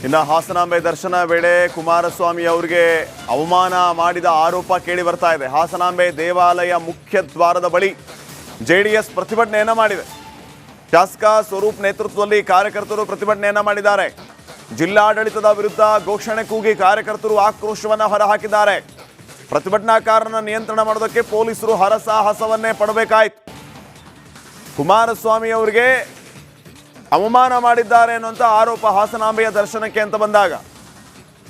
ಇನ್ನು ಹಾಸನಾಂಬೆ ದರ್ಶನ ವೇಳೆ ಕುಮಾರಸ್ವಾಮಿ ಅವರಿಗೆ ಅವಮಾನ ಮಾಡಿದ ಆರೋಪ ಕೇಳಿ ಬರ್ತಾ ಇದೆ. ಹಾಸನಾಂಬೆ ದೇವಾಲಯ ಮುಖ್ಯ ದ್ವಾರದ ಬಳಿ ಜೆಡಿಎಸ್ ಪ್ರತಿಭಟನೆಯನ್ನ ಮಾಡಿದೆ. ಶಾಸಕ ಸ್ವರೂಪ್ ನೇತೃತ್ವದಲ್ಲಿ ಕಾರ್ಯಕರ್ತರು ಪ್ರತಿಭಟನೆಯನ್ನ ಮಾಡಿದ್ದಾರೆ. ಜಿಲ್ಲಾಡಳಿತದ ವಿರುದ್ಧ ಘೋಷಣೆ ಕೂಗಿ ಕಾರ್ಯಕರ್ತರು ಆಕ್ರೋಶವನ್ನ ಹೊರಹಾಕಿದ್ದಾರೆ. ಪ್ರತಿಭಟನಾಕಾರನ ನಿಯಂತ್ರಣ ಮಾಡೋದಕ್ಕೆ ಪೊಲೀಸರು ಹರಸಾಹಸವನ್ನೇ ಪಡಬೇಕಾಯಿತು. ಕುಮಾರಸ್ವಾಮಿ ಅವರಿಗೆ ಅವಮಾನ ಮಾಡಿದ್ದಾರೆ ಅನ್ನುವಂಥ ಆರೋಪ ಹಾಸನಾಂಬೆಯ ದರ್ಶನಕ್ಕೆ ಅಂತ ಬಂದಾಗ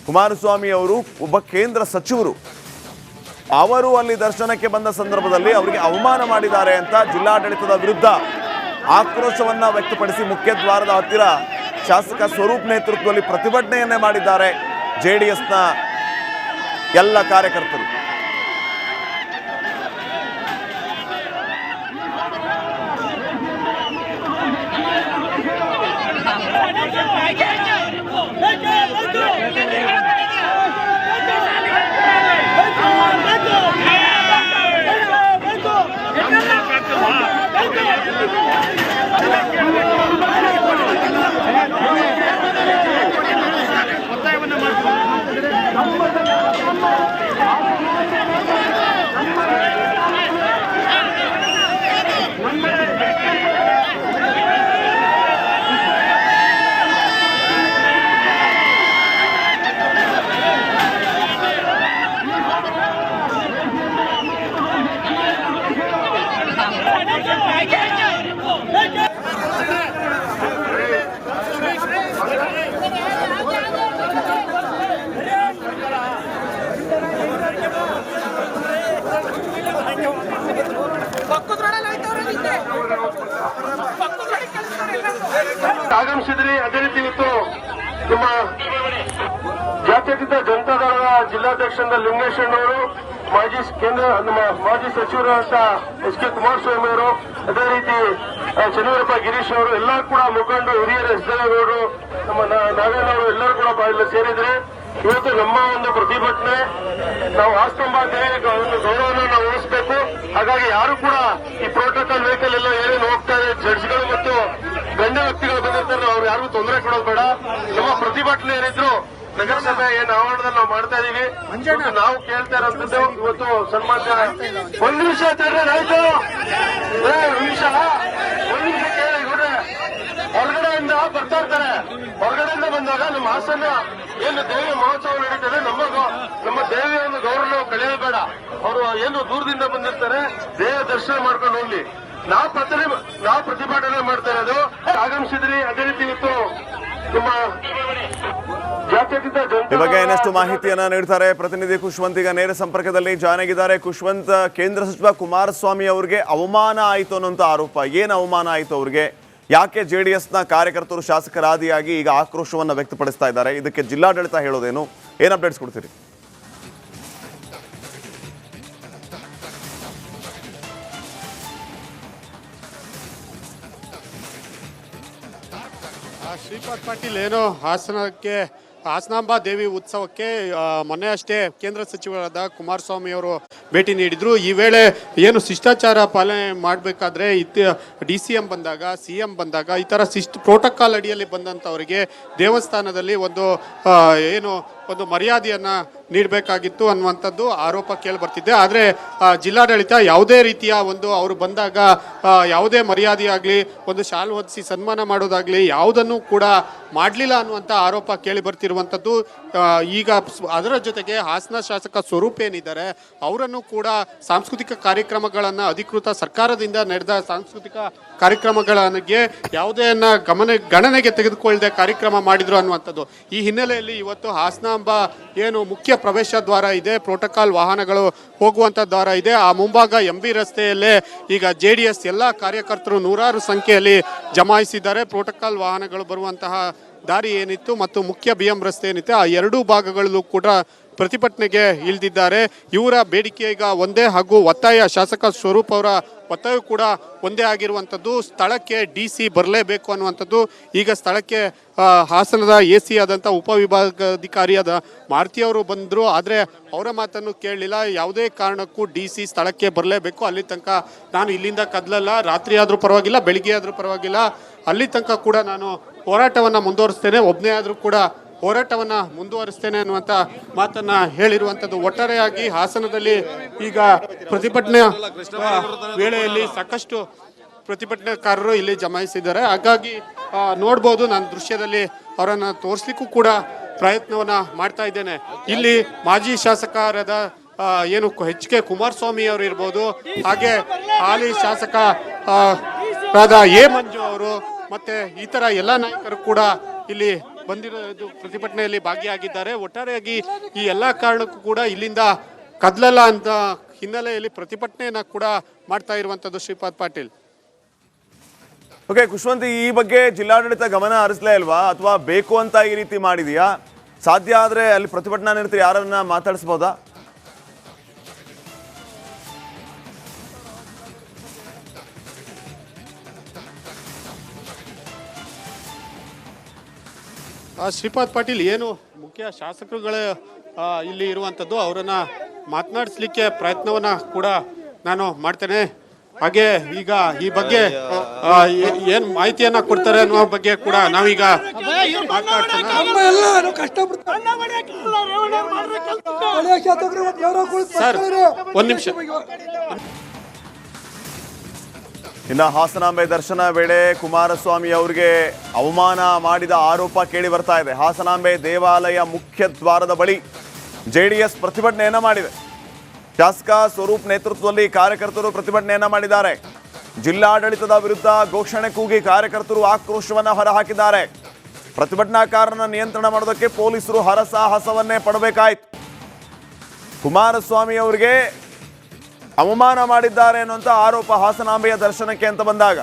ಕುಮಾರಸ್ವಾಮಿ ಅವರು ಒಬ್ಬ ಕೇಂದ್ರ ಸಚಿವರು, ಅವರು ಅಲ್ಲಿ ದರ್ಶನಕ್ಕೆ ಬಂದ ಸಂದರ್ಭದಲ್ಲಿ ಅವರಿಗೆ ಅವಮಾನ ಮಾಡಿದ್ದಾರೆ ಅಂತ ಜಿಲ್ಲಾಡಳಿತದ ವಿರುದ್ಧ ಆಕ್ರೋಶವನ್ನ ವ್ಯಕ್ತಪಡಿಸಿ ಮುಖ್ಯ ದ್ವಾರದ ಹತ್ತಿರ ಶಾಸಕ ಸ್ವರೂಪ್ ನೇತೃತ್ವದಲ್ಲಿ ಪ್ರತಿಭಟನೆಯನ್ನೇ ಮಾಡಿದ್ದಾರೆ ಜೆಡಿಎಸ್ನ ಎಲ್ಲ ಕಾರ್ಯಕರ್ತರು. ಆಗಮಿಸಿದ್ರಿ. ಅದೇ ರೀತಿ ಇವತ್ತು ನಿಮ್ಮ ಜಾತ್ಯತೀತ ಜನತಾದಳದ ಜಿಲ್ಲಾಧ್ಯಕ್ಷರಾದ ಲಿಂಗೇಶಣ್ಣವರು, ನಮ್ಮ ಮಾಜಿ ಸಚಿವರಾದ ಎಸ್ ಕೆ ಕುಮಾರಸ್ವಾಮಿ ಅವರು, ಅದೇ ರೀತಿ ಚನ್ನವೀರಪ್ಪ ಗಿರೀಶ್ ಅವರು, ಎಲ್ಲರೂ ಕೂಡ ಮುಖಂಡರು, ಹಿರಿಯರು, ಎಸ್ ದೇವೇಗೌಡರು, ನಮ್ಮ ನಾಗೇನವರು ಎಲ್ಲರೂ ಕೂಡ ಇಲ್ಲಿ ಸೇರಿದ್ರೆ ಇವತ್ತು ನಮ್ಮ ಒಂದು ಪ್ರತಿಭಟನೆ ನಾವು ಹಾಸನಾಂಬ ದೇವಿಗೆ ಒಂದು ಗೌರವವನ್ನು ನಾವು ಉಳಿಸಬೇಕು. ಹಾಗಾಗಿ ಯಾರು ಕೂಡ ಈ ಪ್ರೋಟೋಕಾಲ್ ವೆಹಿಕಲ್ ಎಲ್ಲ ಏನೇನು ಹೋಗ್ತಾ ಇದೆ, ಜಡ್ಜ್ಗಳು ಮತ್ತು ಗಣ್ಯ ವ್ಯಕ್ತಿಗಳು ಬಂದಿರ್ತಾರೆ, ಅವ್ರು ಯಾರಿಗೂ ತೊಂದರೆ ಕೊಡೋದು ಬೇಡ. ನಮ್ಮ ಪ್ರತಿಭಟನೆ ಏನಿದ್ರು ನಗರಸಭೆ ಏನು ಆವರಣದಲ್ಲಿ ನಾವು ಮಾಡ್ತಾ ಇದೀವಿ. ನಾವು ಕೇಳ್ತಾ ಇರೋಂಥದ್ದು ಇವತ್ತು ಸನ್ಮಾನ್ಯ ಒಂದು ನಿಮಿಷ ಆಯ್ತು, ಒಂದು ನಿಮಿಷ ಕೇಳಿ ನೋಡ್ರೆ, ಹೊರಗಡೆಯಿಂದ ಬರ್ತಾ ಇರ್ತಾರೆ. ಹೊರಗಡೆಯಿಂದ ಬಂದಾಗ ನಮ್ಮ ಹಾಸನ ಏನು ದೇವಿಯ ಮಹೋತ್ಸವ ನಡೀತದೆ, ನಮ್ಮ ದೇವಿಯ ಒಂದು ಗೌರವ ಕಳೆಯೋದು ಬೇಡ. ಅವರು ಏನು ದೂರದಿಂದ ಬಂದಿರ್ತಾರೆ, ದೇವ ದರ್ಶನ ಮಾಡ್ಕೊಂಡು ಹೋಗ್ಲಿ. ನಾವು ಪ್ರತಿಭಟನೆ ಮಾಡ್ತಾ ಇರೋದು. ಆಗಮಿಸಿದ್ರಿ. ಅದೇ ರೀತಿ ಇವತ್ತು ನಿಮ್ಮ ಈ ಬಗ್ಗೆ ಇನ್ನಷ್ಟು ಮಾಹಿತಿಯನ್ನ ನೀಡ್ತಾರೆ ಪ್ರತಿನಿಧಿ ಖುಷ್ವಂತ್. ಈಗ ನೇರ ಸಂಪರ್ಕದಲ್ಲಿ ಜಾಯ್ನ್ ಆಗಿದ್ದಾರೆ. ಖುಷ್ವಂತ್, ಕೇಂದ್ರ ಸಚಿವ ಕುಮಾರಸ್ವಾಮಿ ಅವರಿಗೆ ಅವಮಾನ ಆಯಿತು ಅನ್ನೋಂಥ ಆರೋಪ, ಏನು ಅವಮಾನ ಆಯಿತು ಅವ್ರಿಗೆ? ಯಾಕೆ ಜೆಡಿಎಸ್ನ ಕಾರ್ಯಕರ್ತರು ಶಾಸಕರಾದಿಯಾಗಿ ಈಗ ಆಕ್ರೋಶವನ್ನು ವ್ಯಕ್ತಪಡಿಸ್ತಾ ಇದ್ದಾರೆ? ಇದಕ್ಕೆ ಜಿಲ್ಲಾಡಳಿತ ಹೇಳೋದೇನು? ಏನು ಅಪ್ಡೇಟ್ಸ್ ಕೊಡ್ತೀರಿ? ಶ್ರೀಪಾದ್ ಪಾಟೀಲ್ ಏನು ಹಾಸನಾಂಬ ದೇವಿ ಉತ್ಸವಕ್ಕೆ ಮೊನ್ನೆ ಅಷ್ಟೇ ಕೇಂದ್ರ ಸಚಿವರಾದ ಕುಮಾರಸ್ವಾಮಿ ಅವರು ಭೇಟಿ ನೀಡಿದ್ರು. ಈ ವೇಳೆ ಏನು ಶಿಷ್ಟಾಚಾರ ಪಾಲನೆ ಮಾಡಬೇಕಾದ್ರೆ DCM ಬಂದಾಗ, CM ಬಂದಾಗ ಈ ಥರ ಪ್ರೋಟೋಕಾಲ್ ಅಡಿಯಲ್ಲಿ ಬಂದಂಥವರಿಗೆ ದೇವಸ್ಥಾನದಲ್ಲಿ ಒಂದು ಮರ್ಯಾದೆಯನ್ನು ನೀಡಬೇಕಾಗಿತ್ತು ಅನ್ನುವಂಥದ್ದು ಆರೋಪ ಕೇಳಿ ಬರ್ತಿದೆ. ಆದರೆ ಜಿಲ್ಲಾಡಳಿತ ಯಾವುದೇ ರೀತಿಯ ಅವರು ಬಂದಾಗ ಯಾವುದೇ ಮರ್ಯಾದೆಯಾಗಲಿ, ಒಂದು ಶಾಲು ಹೊದಿಸಿ ಸನ್ಮಾನ ಮಾಡೋದಾಗಲಿ ಯಾವುದನ್ನು ಕೂಡ ಮಾಡಲಿಲ್ಲ ಅನ್ನುವಂಥ ಆರೋಪ ಕೇಳಿ ಬರ್ತಿರುವಂಥದ್ದು. ಈಗ ಅದರ ಜೊತೆಗೆ ಹಾಸನ ಶಾಸಕ ಸ್ವರೂಪ್ ಏನಿದ್ದಾರೆ ಅವರನ್ನು ಕೂಡ ಸಾಂಸ್ಕೃತಿಕ ಕಾರ್ಯಕ್ರಮಗಳನ್ನು ಅಧಿಕೃತ ಸರ್ಕಾರದಿಂದ ನಡೆದ ಸಾಂಸ್ಕೃತಿಕ ಕಾರ್ಯಕ್ರಮಗಳಿಗೆ ಯಾವುದೇನ್ನ ಗಣನೆಗೆ ತೆಗೆದುಕೊಳ್ಳದೆ ಕಾರ್ಯಕ್ರಮ ಮಾಡಿದ್ರು ಅನ್ನುವಂಥದ್ದು. ಈ ಹಿನ್ನೆಲೆಯಲ್ಲಿ ಇವತ್ತು ಹಾಸನಾಂಬ ಏನು ಮುಖ್ಯ ಪ್ರವೇಶ ದ್ವಾರ ಇದೆ, ಪ್ರೋಟೋಕಾಲ್ ವಾಹನಗಳು ಹೋಗುವಂಥ ದ್ವಾರ ಇದೆ, ಆ ಮುಂಭಾಗ MB ರಸ್ತೆಯಲ್ಲೇ ಈಗ JDS ಎಲ್ಲ ಕಾರ್ಯಕರ್ತರು ನೂರಾರು ಸಂಖ್ಯೆಯಲ್ಲಿ ಜಮಾಯಿಸಿದ್ದಾರೆ. ಪ್ರೋಟೋಕಾಲ್ ವಾಹನಗಳು ಬರುವಂತಹ ದಾರಿ ಏನಿತ್ತು ಮತ್ತು ಮುಖ್ಯ BM ರಸ್ತೆ ಏನಿತ್ತು, ಆ ಎರಡೂ ಭಾಗಗಳಲ್ಲೂ ಕೂಡ ಪ್ರತಿಭಟನೆಗೆ ಇಳಿದಿದ್ದಾರೆ. ಇವರ ಬೇಡಿಕೆ ಈಗ ಒಂದೇ, ಹಾಗೂ ಒತ್ತಾಯ ಶಾಸಕ ಸ್ವರೂಪ್ ಅವರ ಒತ್ತಾಯ ಕೂಡ ಒಂದೇ ಆಗಿರುವಂಥದ್ದು. ಸ್ಥಳಕ್ಕೆ DC ಬರಲೇಬೇಕು ಅನ್ನುವಂಥದ್ದು. ಈಗ ಸ್ಥಳಕ್ಕೆ ಹಾಸನದ AC ಆದಂಥ ಉಪವಿಭಾಗಾಧಿಕಾರಿಯಾದ ಮಾರುತಿಯವರು ಬಂದರು. ಆದರೆ ಅವರ ಮಾತನ್ನು ಕೇಳಲಿಲ್ಲ. ಯಾವುದೇ ಕಾರಣಕ್ಕೂ DC ಸ್ಥಳಕ್ಕೆ ಬರಲೇಬೇಕು, ಅಲ್ಲಿ ತನಕ ನಾನು ಇಲ್ಲಿಂದ ಕದಲಲ್ಲ, ರಾತ್ರಿ ಆದರೂ ಪರವಾಗಿಲ್ಲ, ಬೆಳಿಗ್ಗೆ ಆದರೂ ಪರವಾಗಿಲ್ಲ, ಅಲ್ಲಿ ತನಕ ಕೂಡ ನಾನು ಹೋರಾಟವನ್ನು ಮುಂದುವರಿಸ್ತೇನೆ, ಒಬ್ಬನೇ ಆದರೂ ಕೂಡ ಹೋರಾಟವನ್ನ ಮುಂದುವರಿಸ್ತೇನೆ ಅನ್ನುವಂತ ಮಾತನ್ನ ಹೇಳಿರುವಂತದ್ದು. ಒಟ್ಟಾರೆಯಾಗಿ ಹಾಸನದಲ್ಲಿ ಈಗ ಪ್ರತಿಭಟನೆ ವೇಳೆಯಲ್ಲಿ ಸಾಕಷ್ಟು ಪ್ರತಿಭಟನಾಕಾರರು ಇಲ್ಲಿ ಜಮಾಯಿಸಿದ್ದಾರೆ. ಹಾಗಾಗಿ ನೋಡ್ಬೋದು, ನಾನು ದೃಶ್ಯದಲ್ಲಿ ಅವರನ್ನ ತೋರಿಸ್ಲಿಕ್ಕೂ ಕೂಡ ಪ್ರಯತ್ನವನ್ನ ಮಾಡ್ತಾ ಇದ್ದೇನೆ. ಇಲ್ಲಿ ಮಾಜಿ ಶಾಸಕರಾದ ಏನು HK ಕುಮಾರಸ್ವಾಮಿ ಅವರು ಇರ್ಬೋದು, ಹಾಗೆ ಹಾಲಿ ಶಾಸಕ ಎ ಮಂಜು ಅವರು ಮತ್ತೆ ಇತರ ಎಲ್ಲ ನಾಯಕರು ಕೂಡ ಇಲ್ಲಿ ಬಂದಿರೋದು ಪ್ರತಿಭಟನೆಯಲ್ಲಿ ಭಾಗಿಯಾಗಿದ್ದಾರೆ. ಒಟ್ಟಾರೆಯಾಗಿ ಈ ಎಲ್ಲ ಕಾರಣಕ್ಕೂ ಕೂಡ ಇಲ್ಲಿಂದ ಕದ್ಲಲ್ಲ ಅಂತ ಹಿನ್ನೆಲೆಯಲ್ಲಿ ಪ್ರತಿಭಟನೆಯನ್ನ ಕೂಡ ಮಾಡ್ತಾ ಇರುವಂತದ್ದು. ಶ್ರೀಪಾದ್ ಪಾಟೀಲ್. ಓಕೆ ಖುಷ್ವಂತ್, ಈ ಬಗ್ಗೆ ಜಿಲ್ಲಾಡಳಿತ ಗಮನ ಹರಿಸಲೇ ಇಲ್ವಾ, ಅಥವಾ ಬೇಕು ಅಂತ ಈ ರೀತಿ ಮಾಡಿದೆಯಾ? ಸಾಧ್ಯ ಆದರೆ ಅಲ್ಲಿ ಪ್ರತಿಭಟನಾ ನಿರತರು ಯಾರನ್ನ ಮಾತಾಡಿಸ್ಬೋದಾ? ಶ್ರೀಪಾದ್ ಪಾಟೀಲ್, ಏನು ಮುಖ್ಯ ಶಾಸಕರುಗಳ ಇಲ್ಲಿ ಇರುವಂಥದ್ದು, ಅವರನ್ನ ಮಾತನಾಡಿಸ್ಲಿಕ್ಕೆ ಪ್ರಯತ್ನವನ್ನ ಕೂಡ ನಾನು ಮಾಡ್ತೇನೆ. ಹಾಗೆ ಈಗ ಈ ಬಗ್ಗೆ ಏನ್ ಮಾಹಿತಿಯನ್ನ ಕೊಡ್ತಾರೆ ಅನ್ನೋ ಬಗ್ಗೆ ಕೂಡ ನಾವೀಗ ಸರ್ ಒಂದ್ ನಿಮಿಷ. ಇನ್ನು ಹಾಸನಾಂಬೆ ದರ್ಶನ ವೇಳೆ ಕುಮಾರಸ್ವಾಮಿ ಅವರಿಗೆ ಅವಮಾನ ಮಾಡಿದ ಆರೋಪ ಕೇಳಿ ಬರ್ತಾ ಇದೆ. ಹಾಸನಾಂಬೆ ದೇವಾಲಯ ಮುಖ್ಯ ದ್ವಾರದ ಬಳಿ JDS ಪ್ರತಿಭಟನೆಯನ್ನ ಮಾಡಿದೆ. ಶಾಸಕ ಸ್ವರೂಪ್ ನೇತೃತ್ವದಲ್ಲಿ ಕಾರ್ಯಕರ್ತರು ಪ್ರತಿಭಟನೆಯನ್ನ ಮಾಡಿದ್ದಾರೆ. ಜಿಲ್ಲಾಡಳಿತದ ವಿರುದ್ಧ ಘೋಷಣೆ ಕೂಗಿ ಕಾರ್ಯಕರ್ತರು ಆಕ್ರೋಶವನ್ನ ಹೊರಹಾಕಿದ್ದಾರೆ. ಪ್ರತಿಭಟನಾಕಾರರನ್ನ ನಿಯಂತ್ರಣ ಮಾಡೋದಕ್ಕೆ ಪೊಲೀಸರು ಹರಸಾಹಸವನ್ನೇ ಪಡಬೇಕಾಯಿತು. ಕುಮಾರಸ್ವಾಮಿ ಅವರಿಗೆ ಅವಮಾನ ಮಾಡಿದ್ದಾರೆ ಅನ್ನುವಂಥ ಆರೋಪ ಹಾಸನಾಂಬೆಯ ದರ್ಶನಕ್ಕೆ ಅಂತ ಬಂದಾಗ,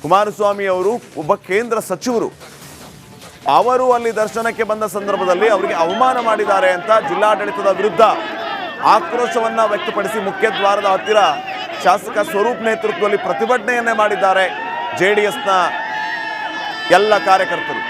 ಕುಮಾರಸ್ವಾಮಿ ಅವರು ಒಬ್ಬ ಕೇಂದ್ರ ಸಚಿವರು, ಅವರು ಅಲ್ಲಿ ದರ್ಶನಕ್ಕೆ ಬಂದ ಸಂದರ್ಭದಲ್ಲಿ ಅವರಿಗೆ ಅವಮಾನ ಮಾಡಿದ್ದಾರೆ ಅಂತ ಜಿಲ್ಲಾಡಳಿತದ ವಿರುದ್ಧ ಆಕ್ರೋಶವನ್ನ ವ್ಯಕ್ತಪಡಿಸಿ ಮುಖ್ಯ ದ್ವಾರದ ಹತ್ತಿರ ಶಾಸಕ ಸ್ವರೂಪ್ ನೇತೃತ್ವದಲ್ಲಿ ಪ್ರತಿಭಟನೆಯನ್ನೇ ಮಾಡಿದ್ದಾರೆ JDSನ ಎಲ್ಲ ಕಾರ್ಯಕರ್ತರು.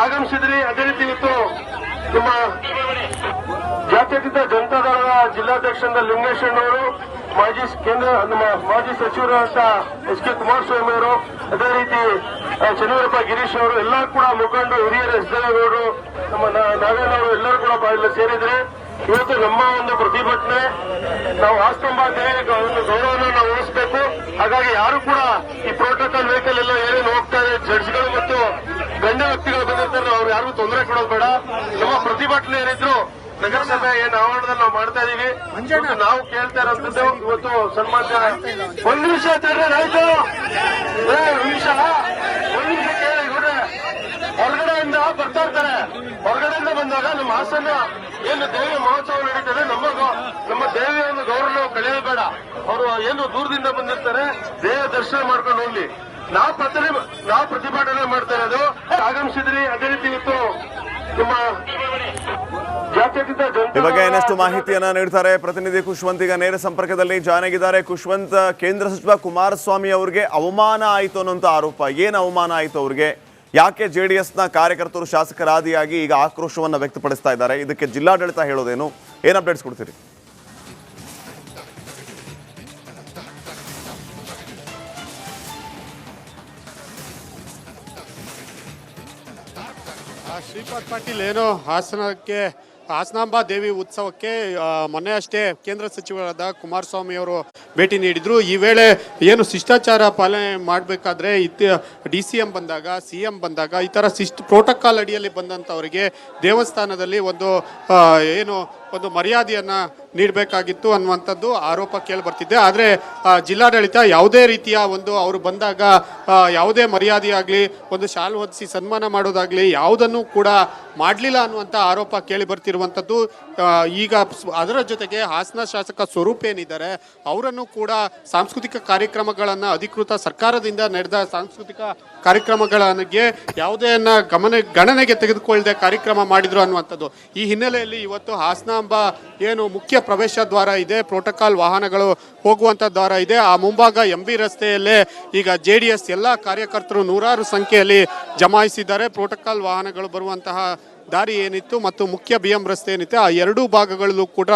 ಆಗಮಿಸಿದ್ರಿ. ಅದೇ ರೀತಿ ಇವತ್ತು ನಮ್ಮ ಜಾತ್ಯತೀತ ಜನತಾದಳದ ಜಿಲ್ಲಾಧ್ಯಕ್ಷರಾದ ಲಿಂಗೇಶಣ್ಣವರು, ನಮ್ಮ ಮಾಜಿ ಸಚಿವರಾದ HK ಕುಮಾರಸ್ವಾಮಿ ಅವರು, ಅದೇ ರೀತಿ ಚನ್ನವೀರಪ್ಪ ಗಿರೀಶ್ ಅವರು, ಎಲ್ಲ ಕೂಡ ಮುಖಂಡರು, ಹಿರಿಯರು, SDಗೌಡರು, ನಮ್ಮ ನಾಗೇನವರು ಎಲ್ಲರೂ ಕೂಡ ಇಲ್ಲಿ ಸೇರಿದ್ರೆ ಇವತ್ತು ನಮ್ಮ ಒಂದು ಪ್ರತಿಭಟನೆ ನಾವು ಹಾಸನಾಂಬ ದೇವಿಗೆ ಒಂದು ಗೌರವವನ್ನು ನಾವು ಉಳಿಸಬೇಕು. ಹಾಗಾಗಿ ಯಾರು ಕೂಡ ಈ ಪ್ರೋಟೋಕಾಲ್ ವೆಹಿಕಲ್ ಎಲ್ಲ ಏನೇನು ಹೋಗ್ತಾ ಇದೆ, ಜಡ್ಜ್ಗಳು ಮತ್ತು ಗಣ್ಯ ವ್ಯಕ್ತಿಗಳು ಬಂದಿರ್ತಾರೆ, ಅವ್ರು ಯಾರಿಗೂ ತೊಂದರೆ ಕೊಡೋದು ಬೇಡ. ನಮ್ಮ ಪ್ರತಿಭಟನೆ ಏನಿದ್ರು ನಗರಸಭೆ ಏನ್ ಆವರಣದಲ್ಲಿ ನಾವು ಮಾಡ್ತಾ ಇದೀವಿ. ನಾವು ಕೇಳ್ತಾ ಇರೋಂಥದ್ದು ಇವತ್ತು ಸನ್ಮಾನ್ಯ ಒಂದ್ ನಿಮಿಷ ಆಯ್ತು, ಒಂದ್ ನಿಮಿಷ ಕೇಳಿ ನೋಡ್ರೆ, ಹೊರಗಡೆಯಿಂದ ಬರ್ತಾ ಇರ್ತಾರೆ. ಹೊರಗಡೆಯಿಂದ ಬಂದಾಗ ನಮ್ಮ ಹಾಸನ ಏನು ದೇವಿ ಮಹೋತ್ಸವ ನಡೀತದೆ, ನಮ್ಮ ದೇವಿಯ ಒಂದು ಗೌರವ ಕಳೆಯೋದು ಬೇಡ. ಅವರು ಏನು ದೂರದಿಂದ ಬಂದಿರ್ತಾರೆ, ದೇವ ದರ್ಶನ ಮಾಡ್ಕೊಂಡು ಹೋಗ್ಲಿ. ನಾವು ಪ್ರತಿಭಟನೆ ಮಾಡ್ತಾ ಇರೋದು. ಆಗಮಿಸಿದ್ರಿ. ಅದೇ ರೀತಿ ಇವತ್ತು ನಿಮ್ಮ ಜಾತ್ಯತೀತ ಈ ಬಗ್ಗೆ ಇನ್ನಷ್ಟು ಮಾಹಿತಿಯನ್ನ ನೀಡ್ತಾರೆ ಪ್ರತಿನಿಧಿ ಖುಷ್ವಂತ್. ಈಗ ನೇರ ಸಂಪರ್ಕದಲ್ಲಿ ಜಾಯ್ನ್ ಆಗಿದ್ದಾರೆ. ಖುಷ್ವಂತ್, ಕೇಂದ್ರ ಸಚಿವ ಕುಮಾರಸ್ವಾಮಿ ಅವರಿಗೆ ಅವಮಾನ ಆಯಿತು ಅನ್ನೋಂಥ ಆರೋಪ, ಏನು ಅವಮಾನ ಆಯಿತು ಅವ್ರಿಗೆ? ಯಾಕೆ JDSನ ಕಾರ್ಯಕರ್ತರು ಶಾಸಕರಾದಿಯಾಗಿ ಈಗ ಆಕ್ರೋಶವನ್ನ ವ್ಯಕ್ತಪಡಿಸ್ತಾ ಇದ್ದಾರೆ? ಇದಕ್ಕೆ ಜಿಲ್ಲಾಡಳಿತ ಹೇಳೋದೇನು? ಏನು ಅಪ್ಡೇಟ್ಸ್ ಕೊಡ್ತೀರಿ? ಶ್ರೀಪಾದ್ ಪಾಟೀಲ್, ಏನು ಹಾಸನಾಂಬಾ ದೇವಿ ಉತ್ಸವಕ್ಕೆ ಮೊನ್ನೆ ಅಷ್ಟೇ ಕೇಂದ್ರ ಸಚಿವರಾದ ಕುಮಾರಸ್ವಾಮಿ ಅವರು ಭೇಟಿ ನೀಡಿದ್ರು. ಈ ವೇಳೆ ಏನು ಶಿಷ್ಟಾಚಾರ ಪಾಲನೆ ಮಾಡಬೇಕಾದ್ರೆ DCM ಬಂದಾಗ, CM ಬಂದಾಗ ಈ ಥರ ಪ್ರೋಟೋಕಾಲ್ ಅಡಿಯಲ್ಲಿ ಬಂದಂಥವರಿಗೆ ದೇವಸ್ಥಾನದಲ್ಲಿ ಒಂದು ಮರ್ಯಾದೆಯನ್ನು ನೀಡಬೇಕಾಗಿತ್ತು ಅನ್ನುವಂಥದ್ದು ಆರೋಪ ಕೇಳಿ ಬರ್ತಿದ್ದೆ. ಆದರೆ ಜಿಲ್ಲಾಡಳಿತ ಯಾವುದೇ ರೀತಿಯ ಅವರು ಬಂದಾಗ ಯಾವುದೇ ಮರ್ಯಾದೆ ಆಗಲಿ, ಒಂದು ಶಾಲು ಹೊದಿಸಿ ಸನ್ಮಾನ ಮಾಡೋದಾಗಲಿ ಯಾವುದನ್ನು ಕೂಡ ಮಾಡಲಿಲ್ಲ ಅನ್ನುವಂಥ ಆರೋಪ ಕೇಳಿ ಬರ್ತಿರುವಂಥದ್ದು. ಈಗ ಅದರ ಜೊತೆಗೆ ಹಾಸನ ಶಾಸಕ ಸ್ವರೂಪ್ ಏನಿದ್ದಾರೆ ಅವರನ್ನು ಕೂಡ ಸಾಂಸ್ಕೃತಿಕ ಕಾರ್ಯಕ್ರಮಗಳನ್ನು ಅಧಿಕೃತ ಸರ್ಕಾರದಿಂದ ನಡೆದ ಸಾಂಸ್ಕೃತಿಕ ಕಾರ್ಯಕ್ರಮಗಳಿಗೆ ಯಾವುದೇನ್ನ ಗಣನೆಗೆ ತೆಗೆದುಕೊಳ್ಳದೆ ಕಾರ್ಯಕ್ರಮ ಮಾಡಿದ್ರು ಅನ್ನುವಂಥದ್ದು. ಈ ಹಿನ್ನೆಲೆಯಲ್ಲಿ ಇವತ್ತು ಹಾಸನಾಂಬ ಏನು ಮುಖ್ಯ ಪ್ರವೇಶ ದ್ವಾರ ಇದೆ, ಪ್ರೋಟೋಕಾಲ್ ವಾಹನಗಳು ಹೋಗುವಂಥ ದ್ವಾರ ಇದೆ, ಆ ಮುಂಭಾಗ MB ರಸ್ತೆಯಲ್ಲೇ ಈಗ JDS ಎಲ್ಲ ಕಾರ್ಯಕರ್ತರು ನೂರಾರು ಸಂಖ್ಯೆಯಲ್ಲಿ ಜಮಾಯಿಸಿದ್ದಾರೆ. ಪ್ರೋಟೋಕಾಲ್ ವಾಹನಗಳು ಬರುವಂತಹ ದಾರಿ ಏನಿತ್ತು ಮತ್ತು ಮುಖ್ಯ BM ರಸ್ತೆ ಏನಿತ್ತು ಆ ಎರಡೂ ಭಾಗಗಳಲ್ಲೂ ಕೂಡ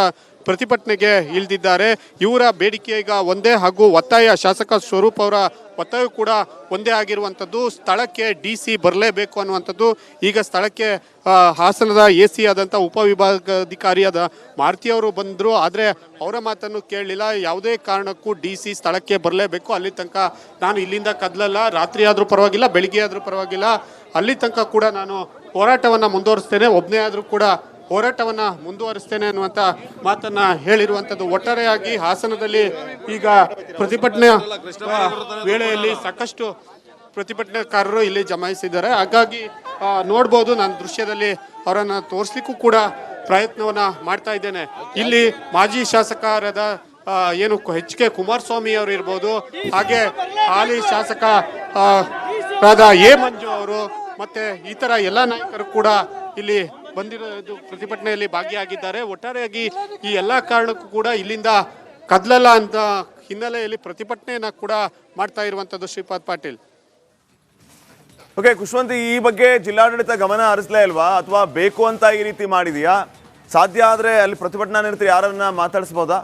ಪ್ರತಿಭಟನೆಗೆ ಇಳಿದಿದ್ದಾರೆ. ಇವರ ಬೇಡಿಕೆ ಈಗ ಒಂದೇ ಹಾಗೂ ಒತ್ತಾಯ, ಶಾಸಕ ಸ್ವರೂಪ್ ಅವರ ಒತ್ತಾಯ ಕೂಡ ಒಂದೇ ಆಗಿರುವಂಥದ್ದು. ಸ್ಥಳಕ್ಕೆ DC ಬರಲೇಬೇಕು ಅನ್ನುವಂಥದ್ದು. ಈಗ ಸ್ಥಳಕ್ಕೆ ಹಾಸನದ AC ಆದಂಥ ಉಪವಿಭಾಗಾಧಿಕಾರಿಯಾದ ಮಾರುತಿಯವರು ಬಂದರು. ಆದರೆ ಅವರ ಮಾತನ್ನು ಕೇಳಲಿಲ್ಲ. ಯಾವುದೇ ಕಾರಣಕ್ಕೂ DC ಸ್ಥಳಕ್ಕೆ ಬರಲೇಬೇಕು, ಅಲ್ಲಿ ತನಕ ನಾನು ಇಲ್ಲಿಂದ ಕದಲಲ್ಲ, ರಾತ್ರಿ ಆದರೂ ಪರವಾಗಿಲ್ಲ, ಬೆಳಿಗ್ಗೆ ಆದರೂ ಪರವಾಗಿಲ್ಲ, ಅಲ್ಲಿ ತನಕ ಕೂಡ ನಾನು ಹೋರಾಟವನ್ನು ಮುಂದುವರಿಸ್ತೇನೆ, ಒಬ್ಬನೇ ಆದರೂ ಕೂಡ ಹೋರಾಟವನ್ನು ಮುಂದುವರಿಸ್ತೇನೆ ಅನ್ನುವಂಥ ಮಾತನ್ನ ಹೇಳಿರುವಂಥದ್ದು. ಒಟ್ಟಾರೆಯಾಗಿ ಹಾಸನದಲ್ಲಿ ಈಗ ಪ್ರತಿಭಟನೆ ವೇಳೆಯಲ್ಲಿ ಸಾಕಷ್ಟು ಪ್ರತಿಭಟನಾಕಾರರು ಇಲ್ಲಿ ಜಮಾಯಿಸಿದ್ದಾರೆ. ಹಾಗಾಗಿ ನೋಡ್ಬೋದು, ನಾನು ದೃಶ್ಯದಲ್ಲಿ ಅವರನ್ನು ತೋರಿಸ್ಲಿಕ್ಕೂ ಕೂಡ ಪ್ರಯತ್ನವನ್ನ ಮಾಡ್ತಾ ಇದ್ದೇನೆ. ಇಲ್ಲಿ ಮಾಜಿ ಶಾಸಕರಾದ HK ಕುಮಾರಸ್ವಾಮಿ ಅವರು ಇರ್ಬೋದು, ಹಾಗೆ ಹಾಲಿ ಶಾಸಕ A ಮಂಜು ಅವರು ಮತ್ತೆ ಈ ತರ ಎಲ್ಲ ನಾಯಕರು ಕೂಡ ಇಲ್ಲಿ ಬಂದಿರೋದು ಪ್ರತಿಭಟನೆಯಲ್ಲಿ ಭಾಗಿಯಾಗಿದ್ದಾರೆ. ಒಟ್ಟಾರೆಯಾಗಿ ಈ ಎಲ್ಲ ಕಾರಣಕ್ಕೂ ಕೂಡ ಇಲ್ಲಿಂದ ಕದಲಲ್ಲ ಅಂತ ಹಿನ್ನೆಲೆಯಲ್ಲಿ ಪ್ರತಿಭಟನೆಯನ್ನ ಕೂಡ ಮಾಡ್ತಾ ಇರುವಂತದ್ದು. ಶ್ರೀಪಾದ್ ಪಾಟೀಲ್. ಓಕೆ ಖುಷ್ವಂತ್, ಈ ಬಗ್ಗೆ ಜಿಲ್ಲಾಡಳಿತ ಗಮನ ಹರಿಸಲೇ ಇಲ್ವಾ, ಅಥವಾ ಬೇಕು ಅಂತ ಈ ರೀತಿ ಮಾಡಿದೆಯಾ? ಸಾಧ್ಯ ಆದರೆ ಅಲ್ಲಿ ಪ್ರತಿಭಟನಾ ನಿರತರು ಯಾರನ್ನ ಮಾತಾಡಿಸ್ಬೋದಾ?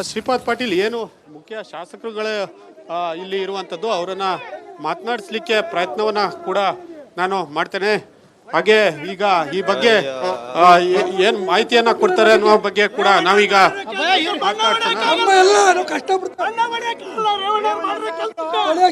ಶ್ರೀಪಾದ್ ಪಾಟೀಲ್, ಏನು ಮುಖ್ಯ ಶಾಸಕರುಗಳೇ ಇಲ್ಲಿ ಇರುವಂಥದ್ದು, ಅವರನ್ನ ಮಾತನಾಡಿಸ್ಲಿಕ್ಕೆ ಪ್ರಯತ್ನವನ್ನ ಕೂಡ ನಾನು ಮಾಡ್ತೇನೆ. ಹಾಗೆ ಈಗ ಈ ಬಗ್ಗೆ ಏನ್ ಮಾಹಿತಿಯನ್ನ ಕೊಡ್ತಾರೆ ಅನ್ನುವ ಬಗ್ಗೆ ಕೂಡ ನಾವೀಗ ಮಾತಾಡ್ತೇನೆ.